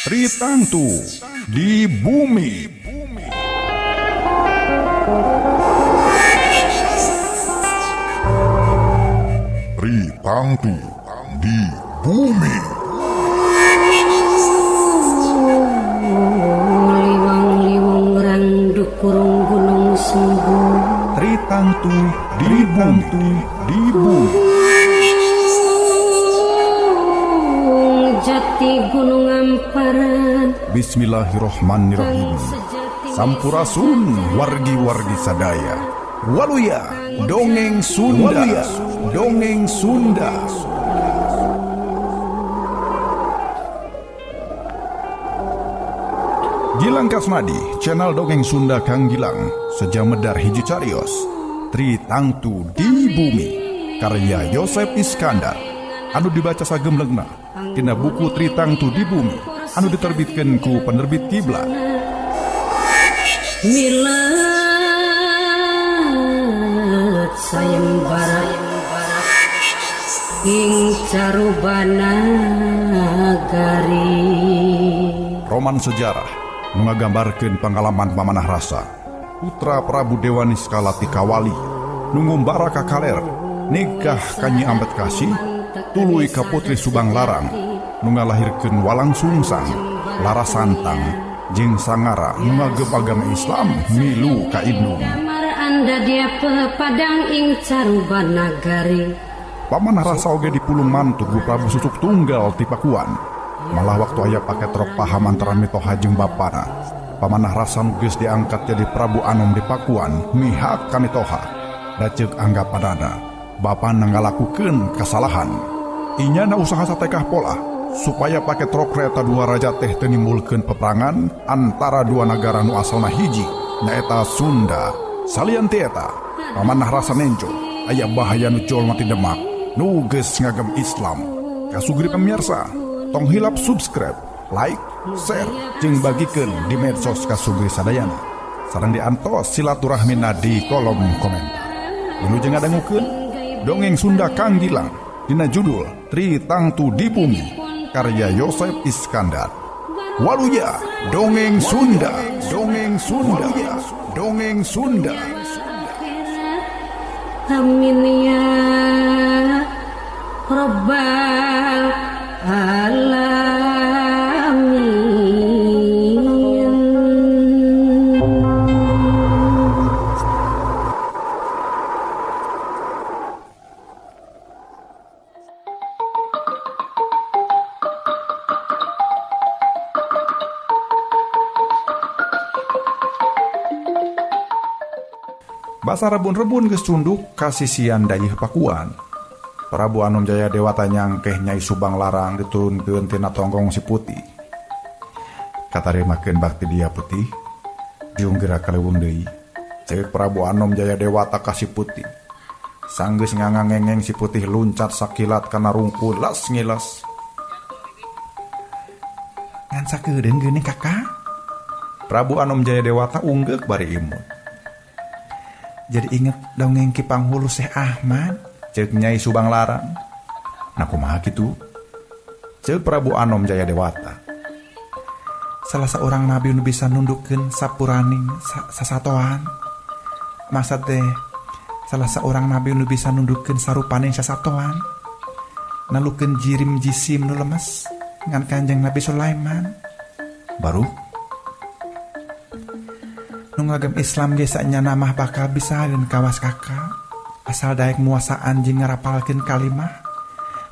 Tritangtu di bumi. Tritangtu di bumi. Liwang-liwang randuk kurung gunung sembuh. Tritangtu di bumi. Jati gunung amparan. Bismillahirrohmanirrohim. Sampurasun wargi-wargi sadaya. Waluya dongeng Sunda. Dongeng Sunda. Gilang Kasnadi, channel Dongeng Sunda Kang Gilang, sejamedar hiji carios. Tritangtu di bumi, karya Yosef Iskandar, anu dibaca sagemlegna tina buku Tritangtu di bumi, anu diterbitkeun ku penerbit Kiblat. Milat sayembara ing carubana gari. Roman sejarah menggambarkan pengalaman pamanah rasa putra Prabu Dewa Niskala Tikawali nungumbara ka kaler nikah kanyi ambet kasih tuluy ka putri Subang Larang nungalahirkeun Walang Sungsang, Lara Santang jeung Sangara ngagem agama Islam milu ka Indung. Anda dia pepadang ing carubana gari. Pamanah rasa oge dipulung mantu Gu Prabu Susuk Tunggal ti Pakuan. Malah waktu aya paket rok paham antara mitoha jeung bapana, pamanah rasa nu geus diangkat jadi Prabu Anom di Pakuan mihak ka mitoha. Da ceuk anggapanana bapana ngalakukeun kasalahan. Inyana usaha satekah pola supaya paket rok reta dua raja teh teu nimbulkeun peperangan antara dua negara nu asalna hiji nyaeta Sunda. Salian ti eta pamanah rasa nenjo aya bahaya nu jol mati Demak nu geus ngagem Islam. Kasugri pamirsa, tong hilap subscribe, like, share, jeung bagikeun di medsos kasugri sadayana. Sareng diantos silaturahmina di kolom komentar. Wilujeng ngadangukeun Dongeng Sunda Kang Gilang dina judul Tritangtu di bumi, karya Yosef Iskandar. Waluya dongeng Sunda. Dongeng Sunda. Dongeng Sunda. Amin ya Rabbal alamin. Basa rebun-rebun geus tunduk kasisian dayeuh Pakuan. Prabu Anom Jaya Dewata nyangkeh Nyai Subang Larang diturunkeun tina tonggong si Putih. Katarimakeun bakti dia Putih, diunggera kaleuweung deui. Ceuk Prabu Anom Jaya Dewata ka si Putih. Sanggeus ngangangengeng si Putih luncat sakilat kana rungkul las ngilas. Ngan sakeudeung geuning Kakak? Prabu Anom Jaya Dewata unggek bari imut. Jadi inget dongeng Ki Panghulu Syekh Ahmad, ceuk Nyai Subang Larang. Nah kumaha kitu? Ceuk Prabu Anom Jaya Dewata. Salah seorang nabi nu bisa nundukkeun sapuraning sasatoan. Maksud teh salah seorang nabi nu bisa nundukkeun sarupaning sasatoan. Nalukeun jirim jisim nu lemes ngan Kanjeng Nabi Sulaiman. Baru nu ngagem Islam ge sanyana mah bakal bisa dan kawas Kakak asal daek muasaan jeung ngarapalkeun kalimah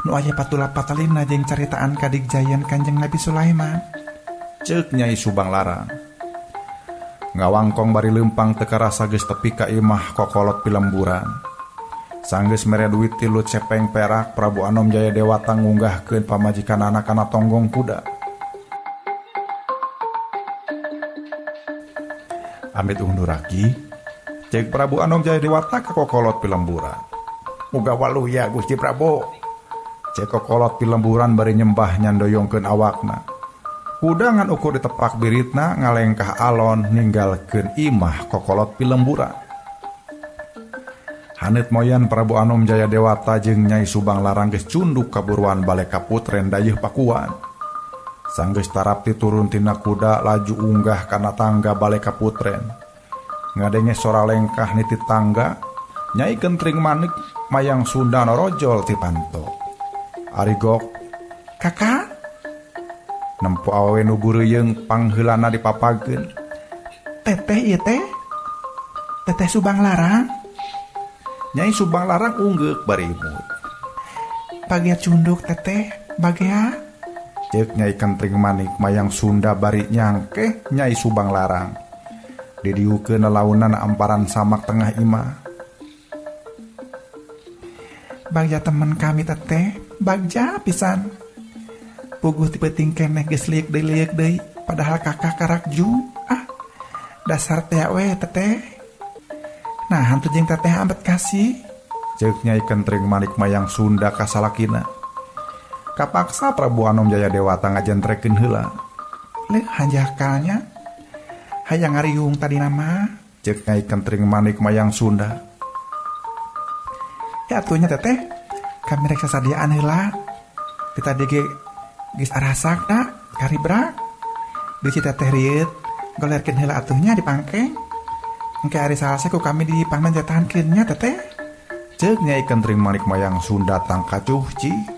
nu aya patula patalina jeung caritaan kadigjayan Kanjeng Nabi Sulaiman. Ceuk Nyai Subang Larang. Ngawangkong bari leumpang teu karasa geus tepi ka imah kokolot pilemburan. Sanggeus mere duit 3 cepeng perak, Prabu Anom Jaya Dewata ngunggahkeun pamajikanana kana tonggong kuda. Amit unduraki, cek Prabu Anom Jaya Dewata ke kokolot pilemburan. Muga waluya Gusti Prabu. Cek kokolot pilemburan bari nyembah nyandoyongkeun awakna. Kuda ngan ukur ditepak biritna ngalengkah alon ninggalkeun imah kokolot pilemburan. Haneut moyan Prabu Anom Jaya Dewata jeung Nyai Subang Larang geus cunduk kaburuan bale ka putren dayeuh Pakuan. Sanggeus tarap turun tina kuda laju unggah kana tangga bale ka putren. Ngadenge sora lengkah niti tangga, Nyai Kentring Manik mayang Sunda norojol ti panto. Ari gok, "Kakak?" Nempo awewe nu geureyeung pangheulana dipapageun. "Teteh ieu teh? Teteh Subang Larang?" Nyai Subang Larang unggeuk bari imut. "Bagea cunduk teteh, bagea?" Ceuk Nyai Kentring Manik mayang Sunda bari nyangkeh Nyai Subang Larang. Didiukeun lelaunan amparan samak tengah imah. "Bagja temen kami teteh, bagja pisan. Puguh ti peuting keneh geus liek deui, padahal kakak karakju. Dasar teh we teteh. Nah, hantu jeung teteh ambet kasih." Ceuk Nyai Kentring Manik mayang Sunda ka salakina. Kapaksa Prabu Anom Jayadewata ngajentrekeun heula. "Leuh hanjakalnya. Hayang ngariung tadi nama," ceuk Nyai Kentring Manik mayang Sunda. "Ya atunya teteh, kami rek sasadiaan heula. Kita dige geus arasakna karibrak. Deui teteh rieut golerkeun heula atunya dipangkeng. Engke ari salase ku kami dipangmenjatahankeunnya teteh," ceuk Nyai Kentring Manik mayang Sunda tangka cuhci.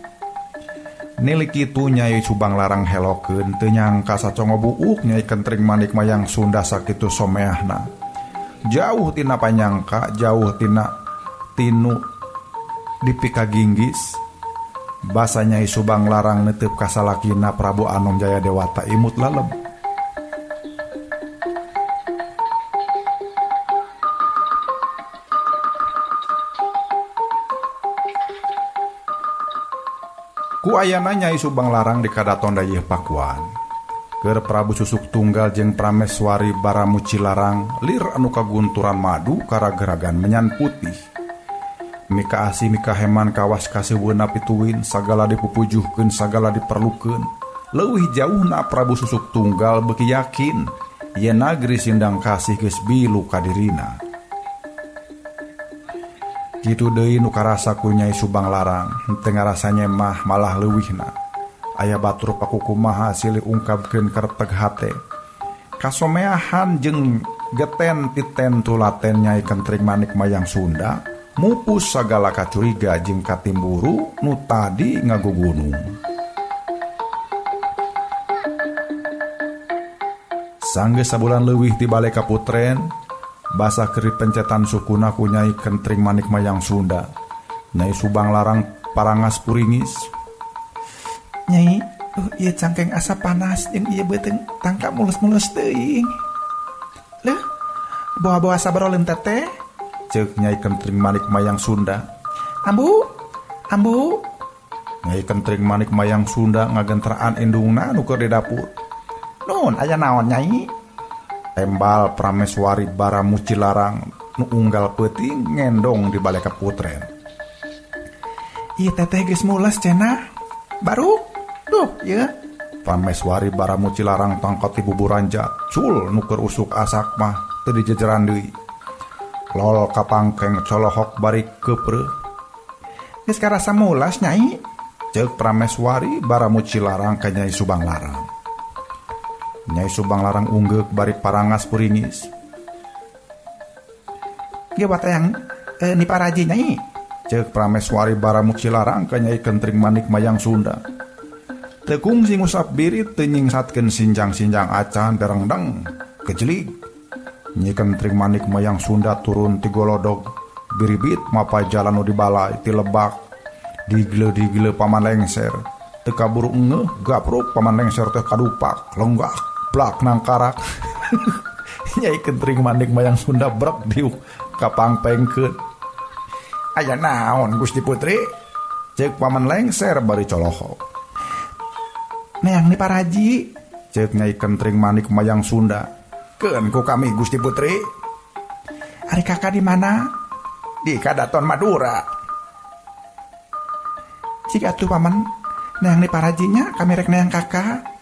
Nili kitu Nyai Subang Larang helokeun teu nyangka sacongo buuk Nyai Kentring Manik mayang Sunda sakitu someahna. Jauh tina panyangka, jauh tina tinu dipika ginggis. Basa Nyai Subang Larang netep ka salakina Prabu Anom Jayadewata imut lalem. Ku ayana Nyai Subang Larang di kadaton dayeuh Pakuan. Keur Prabu Susuk Tunggal jeung Prameswari Baramuci Larang lir anu kagunturan madu karageragan menyan putih. Mika asih mika heman kawas kaseueuna pituin sagala dipupujuhkeun sagala diperlukeun. Leuwih jauhna Prabu Susuk Tunggal beuki yakin yen nagri Sindang Kasih geus bilu ka dirina. Kitu deui nu karasa ku Nyai Subang Larang, henteu ngarasa nyemah malah leuwihna. Aya batur pakukumaha silih ungkapkeun kareteg hate. Kasomeahan jeung geten titen tulaten Nyai Kentring Manik mayang Sunda mupus sagala kacuriga jeung katimburu nu tadi ngagugunung. Sanggeus sabulan leuwih ti bale ka putren, basa keri pencetan sukuna ku Nyai Kentring Manik mayang Sunda. Nyai Subang Larang parangas puringis. "Nyai, ieu cangkeng asa panas jeung ieu beuteung tangka mulus-mulus teuing. Leuh, bawa-bawa sabaroleun teteh?" ceuk Nyai Kentring Manik mayang Sunda. Ambu. Nyai Kentring Manik mayang Sunda ngagenteraan indungna nu keur di dapur. "Nun, aya naon Nyai?" Tembal Prameswari Baramuci Larang nu unggal peuting ngendong di bale ka putren. "Ieu teteh geus mules cenah. Baru duh ieu." Prameswari Baramuci Larang tangkot ti buburan jacul nu keur usuk asak mah teu dijejeran deui. Lol kapangkeng colohok bari kepreuh. "Geus karasa mulas Nyai," ceuk Prameswari Baramuci Larang ka Nyai Subang Larang. Nyai Subang Larang unggeuk bari parangas puringis. "Ge watayang niparaji Nyai," ceuk Prameswari Baramuci Larang ka Nyai Kentring Manik mayang Sunda. Teu kungsi ngusap birit teu nyingsatkeun sinjang-sinjang acan derengdeng kejelig. Nyai Kentring Manik mayang Sunda turun ti golodog biribit mapa jalan nu dibalai ti lebak digle paman lengser. Teu kaburu ngeuh gapruk paman lengser teh kadupak longgak blak nangkarak. Nyai Kentring Manik mayang Sunda brek diuk kapangpengkeun. "Aya naon Gusti Putri?" ceuk paman lengser bari colohok. "Neang niparaji," ceuk Nyai Kentring Manik mayang Sunda. "Keun ku kami Gusti Putri." "Ari kakak di mana?" "Di kadaton Madura." "Cik atuh paman, neang niparajinya kami rek neang kakak."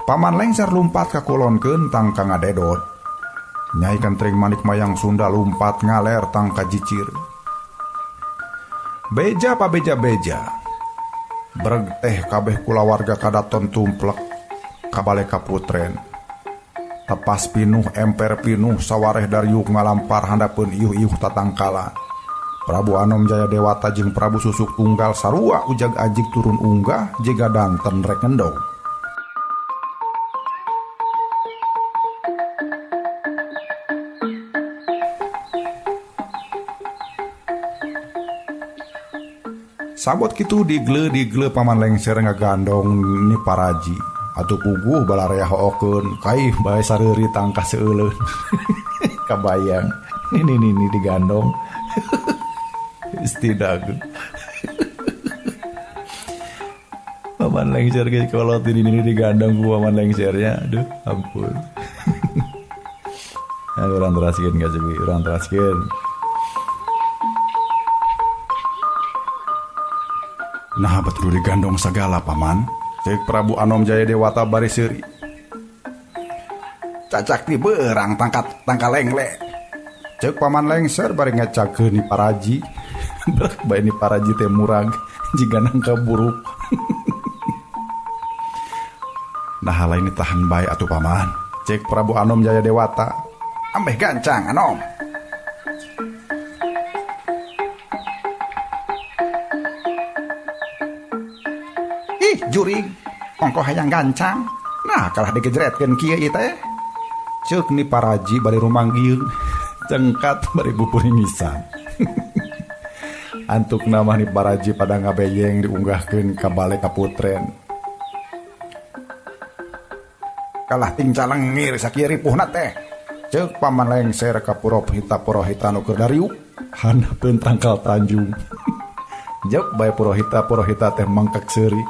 Paman lengser lumpat ka kulonkeun tangka ngadedot. Nyai Kentring Manik mayang Sunda lumpat ngaler tangka jicir. Beja pa beja-beja. Breg teh kabeh kulawarga kadaton tumplek. ka bale kaputren. Tepas pinuh emper pinuh sawareh Daryuk ngalampar handapeun iuh-iuh tatangkala. Prabu Anom Jaya Dewata jeung Prabu Susuk Tunggal sarua ujag ajig turun unggah jiga danten rek ngendong. Sabot kitu digle paman lengser ngagandong ni Paraji. Atuh puguh balarea hookeun kai bae sareuri tangkah seuleun. Kabayang. Ini digandong. Istidak. Paman lengser ge kolot ini digandong ku paman lengsernya. Aduh, ampun. Urang teraskeun ka ceui, urang teraskeun. Nah betul digandong segala paman. Cek Prabu Anom Jaya Dewata bari seuri. Cacak ti beurang tangka lengle. Cek paman lengser bari ngacakeun ni Paraji. Berak bae ni Paraji teh murag jiga nangka buruk. Nah lain tahan bae atuh paman. Cek Prabu Anom Jaya Dewata. Ambeh gancang Anom. Jurig ongko hayang gancang. Nah kalah digejretkeun kieu ieu teh. Ceuk ni Paraji bari rumanggieun cengkat bari bupuri misan. Antuk nama ni Paraji pada ngabeyeng diunggahkeun ka bale kaputren. Kalah tingcal lengir sakieu ripuhna teh. Ceuk paman lengser ka purohita nu keur Daryuk handapeun tangkal Tanjung. Jep bae purohita teh mangkek seuri.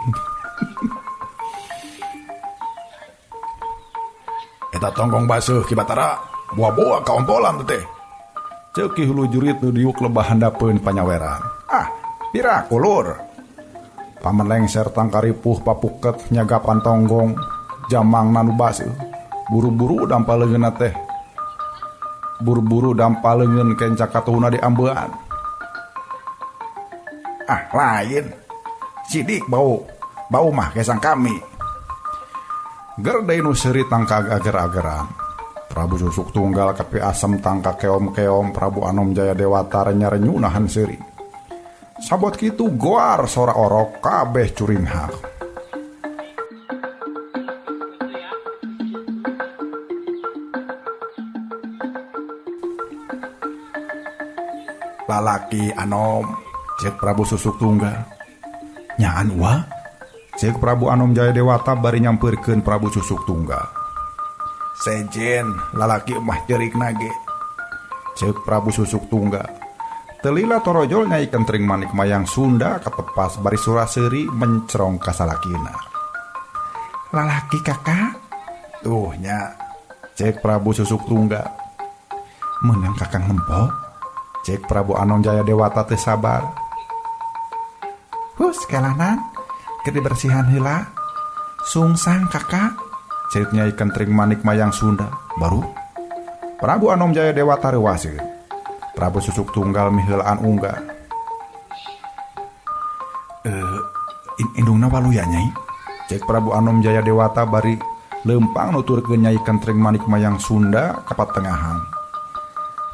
Eta tonggong basuh ki Batara, buah-buah kaompolan teh. Ceuk ki hulu jurit nu diuk lebah handapeun panyaweran. Ah, pira kulur. Paman lengser tangkaripuh papuket nyagapan tonggong jamang nanu basuh. Buru-buru dampaleungeunna teh. Buru-buru dampaleungeun kenca katuhna diambean. Ah, lain. Sidik bau mah kesang kami. Gerdai nu seuri tangka ager-ageran. Prabu Susuk Tunggal kapi asem tangka keom-keom Prabu Anom Jaya Dewata renya-renyu nahan seuri. Sabot kitu goar sora orok kabeh curinghak. Lalaki Anom, cek Prabu Susuk Tunggal. Nyaan wa? Cek Prabu Anom Jaya Dewata bari nyampeurkeun Prabu Susuk Tunggal. Sejen lalaki mah jeurik nage. Cek Prabu Susuk Tunggal. Telila torojol nyai kentring manik mayang Sunda katepas bari suraseuri mencrong ka salakina. Lalaki kakak? Tuh nya. Cek Prabu Susuk Tunggal. Meunang kakang nempok? Cek Prabu Anom Jaya Dewata teu sabar. Hus kalanan, keur dibersihan heula. Sungsang kakak, ceuk Nyai Kentring Manik Mayang Sunda. Baru Prabu Anom Jaya Dewata reuwaseun. Prabu Susuk Tunggal miheulaan unggah. Indungna waluya Nyai. Cek Prabu Anom Jaya Dewata bari lempang nuturkeun Nyai Kentring Manik Mayang Sunda ka patengahan.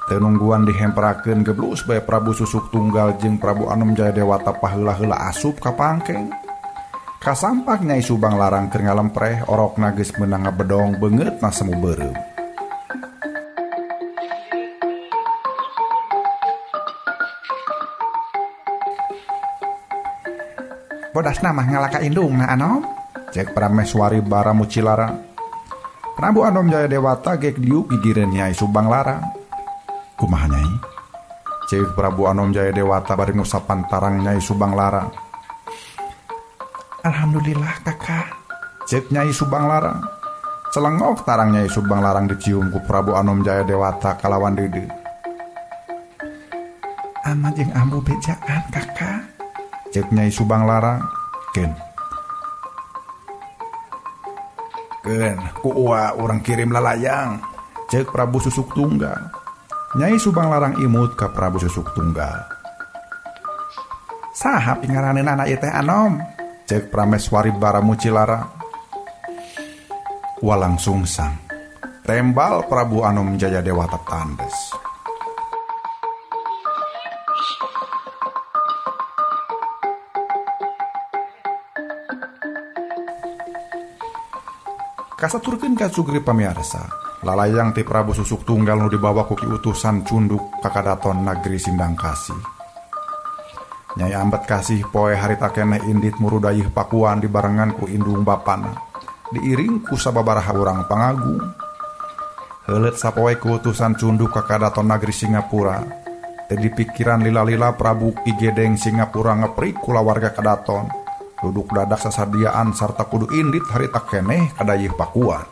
Teu nungguan dihemperakeun geblus bae Prabu Susuk Tunggal jeung Prabu Anom Jaya Dewata paheula-heula asup ka pangkeng. Kasampak Nyai Subang Larang keur ngalempreh orokna geus meunang ngabedong beungeutna semu beureum. Bodasna mah ngalaka indungna Anom, cek Prameswari Baramu Cilarang. Prabu Anom Jaya Dewata gek diuk gigireun Nyai Subang Larang. Kumaha Nyai? Cek Prabu Anom Jaya Dewata bari ngusapan tarang Nyai Subang Larang. Alhamdulillah kakak, cek Nyai Subang Larang. Celengok tarang Nyai Subang Larang dicium ku Prabu Anom Jaya Dewata kalawan deudeu. Ama jeung ambu bejaan kakak, cek Nyai Subang Larang. Ken, ku urang kirim lalayang, cek Prabu Susuk Tunggal. Nyai Subang Larang imut ka Prabu Susuk Tunggal. Saha pingaraneun anak ieu teh Anom? Cek Prameswari Baramu Cilarang. walang sungsang. Tembal Prabu Anom Jaya Dewata tandes. Kasaturkeun ka sugri pamiarsa, lalayang ti Prabu Susuk Tunggal nu dibawa ku ki utusan cunduk ka kadaton nagri Sindang Kasih. Nyai Ambet Kasih poe harita keneh indit murudayih Pakuan dibarengan ku indung bapana, diiring ku sababaraha urang pangagung. Heuleut sapoe ku utusan cunduk ka kadaton nagri Singapura, teh dipikiran lila-lila Prabu Ki Gedeng Singapura ngeprik kula warga kadaton, duduk dadak sasadiaan sarta kudu indit harita keneh kadayih Pakuan.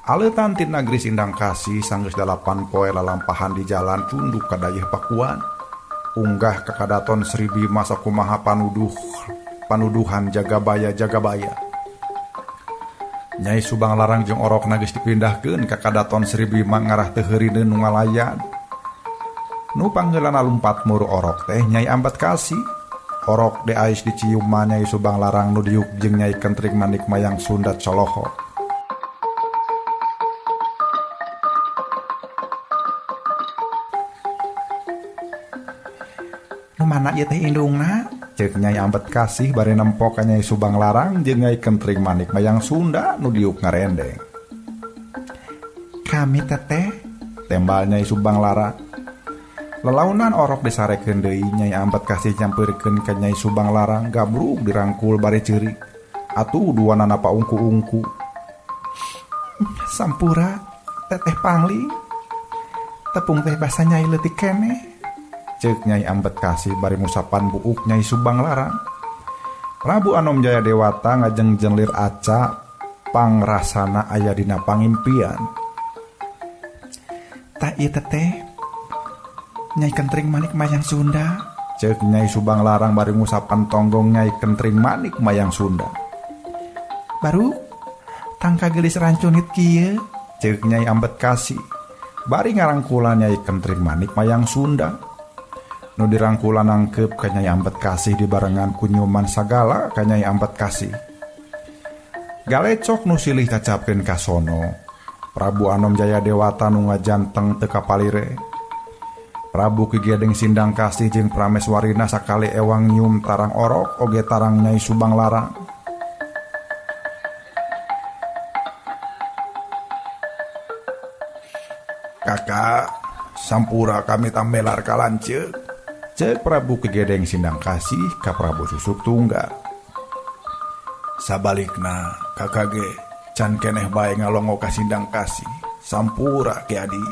Aleutan ti nagri Sindang Kasih sanggeus 8 poe lalampahan di jalan cunduk kadayih Pakuan. Unggah ka kadaton Sri Bima sakumaha panuduhan Jagabaya. Nyai Subang Larang jeung orokna geus dipindahkeun ka kadaton Sri Bima ngarah teu heureuneun nu ngalayan. Nu panggeulana lumpat muru orok teh Nyai Ambet Kasih. Orok de ais dicium ma Nyai Subang Larang nu diuk jeung Nyai Kentring Manik Mayang Sunda Coloho. Nu mana ieu teh indungna? Ceuk Nyai Ambet Kasih bari nempok ka Nyai Subang Larang jeung Nyai Kentring Manik Mayang Sunda nu diuk ngarendeng. Kami teteh, tembal Nyai Subang Larang. Lelaunan orok disarekeun deui Nyai Ambet Kasih nyampeurkeun ka Nyai Subang Larang gabrug dirangkul bari ceurik. Atuh duanana paungku-ungku. Sampura, teteh pangling. Tepung teh basa Nyai leutik keneh. Ceuk Nyai Ambet Kasih bari ngusapan buuk Nyai Subang Larang. Prabu Anom Jaya Dewata ngajeng lir aca pangrasana aya dina pangimpian. Tak ieu teteh Nyai Kentring Manik Mayang Sunda. Ceuk Nyai Subang Larang bari ngusapan tonggong Nyai Kentring Manik Mayang Sunda. Baru tangka gelis rancunit kieu, ceuk Nyai Ambet Kasih bari ngarangkulan Nyai Kentring Manik Mayang Sunda. Nu dirangkulan nangkep ka Nyai Ambet Kasih dibarengan kunyuman sagala ka Nyai Ambet Kasih. Galecok nu silih cacapkeun ka sono, Prabu Anom Jaya Dewata nu ngajanteng teu kapalire. Prabu Ki Gedeng Sindang Kasih jeung prameswarina sakali ewang nyium tarang orok oge tarang Nyai Subang Larang. Kakak, sampura kami tambelar kalanceuk, ceuk Prabu Ki Gedeng Sindang Kasih ka Prabu Susuk Tunggal. Sabalikna kakak ge can keneh bae ngalongo ka Sindang Kasih, sampura Ki Adi,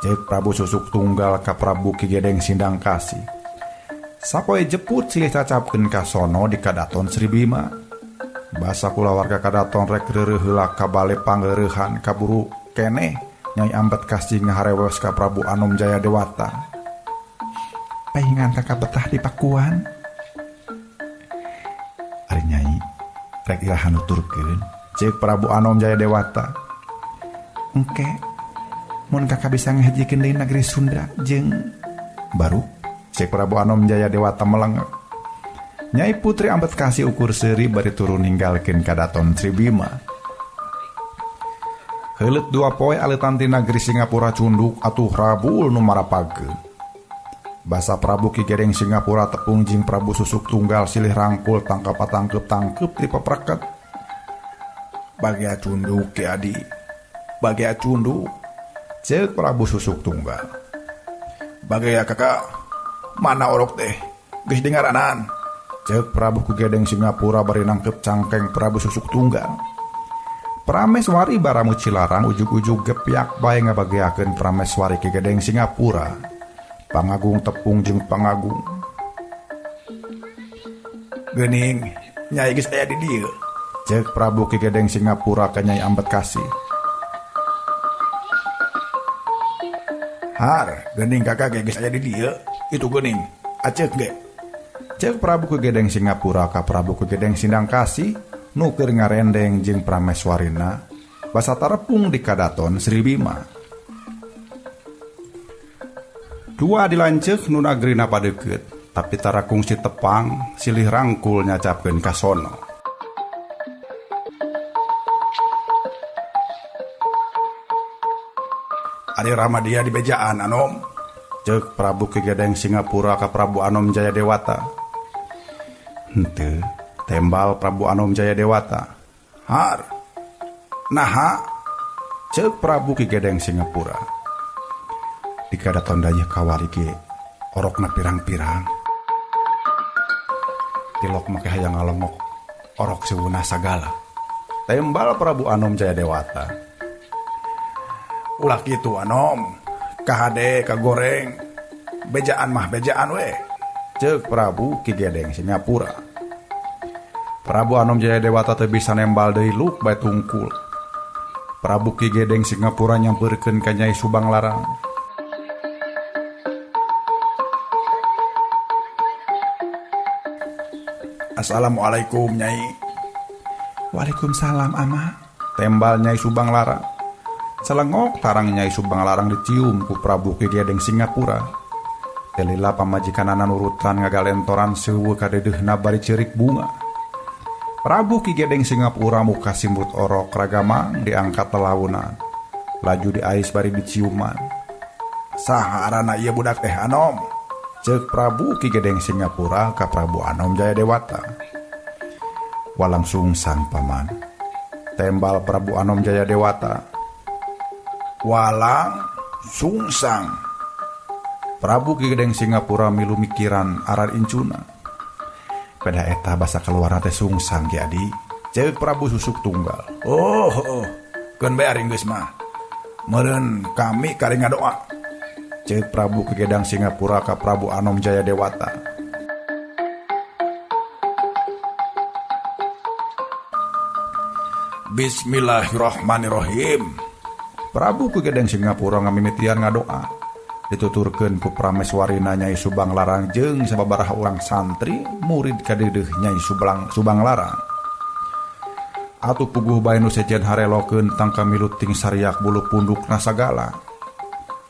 ceuk Prabu Susuk Tunggal ka Prabu Ki Gedeng Sindang Kasih. Sapoe jeput silih cacapkeun ka sono di kadaton Sri Bima. Basa kula warga kadaton rek reureuh heula ka bale pangeureuhan kaburu keneh Nyai Ambet Kasih ngaharewes ka Prabu Anom Jaya Dewata. Paingan kakak betah di Pakuan. Ari Nyai rek iraha nuturkeun, ceuk Prabu Anom Jaya Dewata. Engke mun kakak bisa ngahijikeun deui nagri Sunda jeung baru, ceuk Prabu Anom Jaya Dewata melengek. Nyai Putri Ambet Kasih ukur seuri bari turun ninggalkeun kadaton Sri Bima. Heuleut 2 poe aleutan ti nagri Singapura cunduk atuh rabul nu marapageun. Basa Prabu Ki Gedeng Singapura tepung jeung Prabu Susuk Tunggal silih rangkul tangkep ti papreket. Bagea cunduk Ki Adi, bagea cunduk, ceuk Prabu Susuk Tunggal. Bagea kakak, mana orok teh? Geus dengaranan, ceuk Prabu Ki Gedeng Singapura bari nangkep cangkeng Prabu Susuk Tunggal. Prameswari baramu Cilarang ujug-ujug gepyak bae ngabageakeun Prameswari Ki Gedeng Singapura. Pangagung tepung jeung pangagung. Geuning, Nyai geus aya di dieu, ceuk Prabu Ki Gedeng Singapura ka Nyai Ambet Kasih. Har, geuning kakak geus aya di dieu, itu geuning, aceuk ge. Ceuk Prabu Ki Gedeng Singapura ka Prabu Ki Gedeng Sindang Kasih nu keur ngarendeng jeung prameswarina basa tarepung di kadaton Sri Bima. Dua dilanceuk nu nagrina padeukeut, tapi tara kungsi tepang silih rangkul nyacapkeun ka sono. Ari Ramadia di bejaan Anom. Ceuk Prabu Ki Gedeng Singapura ka Prabu Anom Jaya Dewata. Henteu, tembal Prabu Anom Jaya Dewata. Har. Naha. Ceuk Prabu Ki Gedeng Singapura. Dikada tondanya kawali ge orokna pirang-pirang. Tilok make hayang ngalongok orok siwuna sagala. Tembal Prabu Anom Jaya Dewata. Ulah kitu Anom, kahade kagoreng, bejaan mah bejaan we. Ceuk Prabu Ki Gedeng Singapura. Prabu Anom Jaya Dewata teu bisa nembal deui luk bae tungkul. Prabu Ki Gedeng Singapura nyampeurkeun ka Nyai Subang Larang. Assalamualaikum Nyai. Waalaikumsalam Ama. Tembal Nyai Subang Larang. Selengok tarang Nyai Subang Larang dicium ku Prabu Ki Gedeng Singapura. Telila pamajikanana nurutan ngagalentoran seueuh kadedeuna bari ceurik bunga. Prabu Ki Gedeng Singapura muka simbut orok ragamang diangkat lelaunan. Laju diais bari diciuman. Saha arana ieu budak teh Anom? Ceuk Prabu Ki Gedeng Singapura ka Prabu Anom Jaya Dewata. Walang sungsang paman. Tembal Prabu Anom Jaya Dewata. Walang sungsang. Prabu Ki Gedeng Singapura milu mikiran aran incuna. Pada eta basa keluar teh sungsang ge adi. Ceuk Prabu Susuk Tunggal. Oh, keun bae aring geus mah. Meureun kami kari ngadoa. Ceuk Prabu Ki Gedeng Singapura ka Prabu Anom Jaya Dewata. Bismillahirrahmanirrahim. Prabu Ki Gedeng Singapura ngamimitian ngadoa. Dituturkeun ku prameswarina Nyai Subang Larang jeung sababaraha urang santri murid kadeudeung Nyai Subang Larang. Atuh puguh bae nu sejen harelokeun tangka miluting sariak bulu pundukna sagala.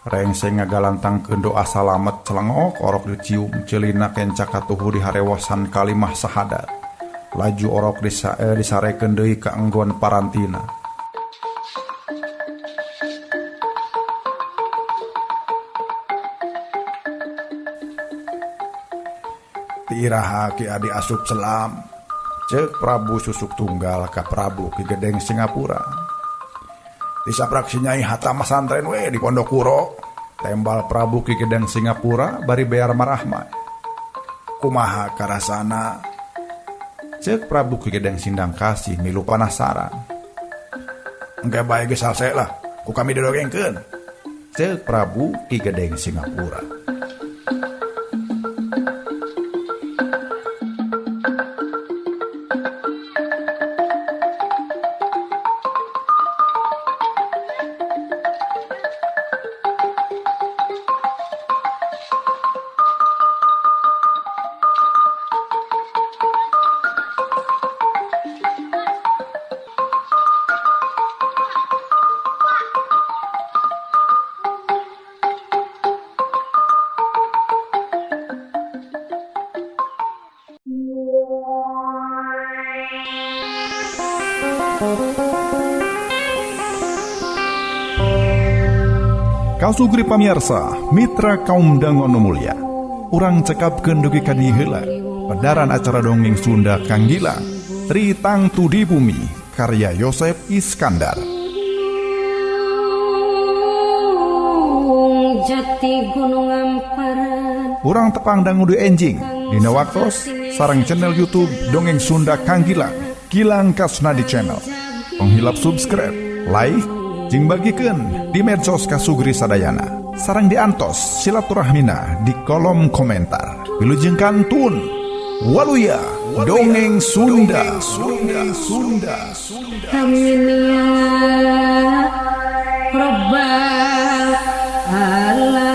Rengseng ngagalantangkeun doa salamet celengok orok dicium ceulina kenca katuhu di harewosan kalimah syahadat. Laju orok disarekeun deui ka enggon parantina. Iraha Ki Adi asup selam. Ceuk Prabu Susuk Tunggal ka Prabu Ki Gedeng Singapura. Disaprak si Nyai hatam santren we di Pondok Kuro. Tembal Prabu Ki Gedeng Singapura bari bear marahma. Kumaha karasana? Ceuk Prabu Ki Gedeng Sindang Kasih milu penasaran. Engke bae geus salse lah, ku kami didongengkeun. Ceuk Prabu Ki Gedeng Singapura. Kasugri pamirsa, mitra kaum dangon mulia. Urang cekapkeun dugi ka dieu heula. Pedaran acara dongeng Sunda Kang Gilang, Tri Tangtu di Bumi, karya Yosef Iskandar. Jati Gunung Amparan. Urang tepang dangu di enjing dina waktos sareng channel YouTube Dongeng Sunda Kang Gilang, Gilang Kasnadi Channel. Penghilap subscribe, like, jeung bagikeun di medsos Kasugri sadayana. Sareng diantos silaturahmina di kolom komentar. Wilujeng kantun Waluya Dongeng Sunda. Amin ya Rabbal Alamin.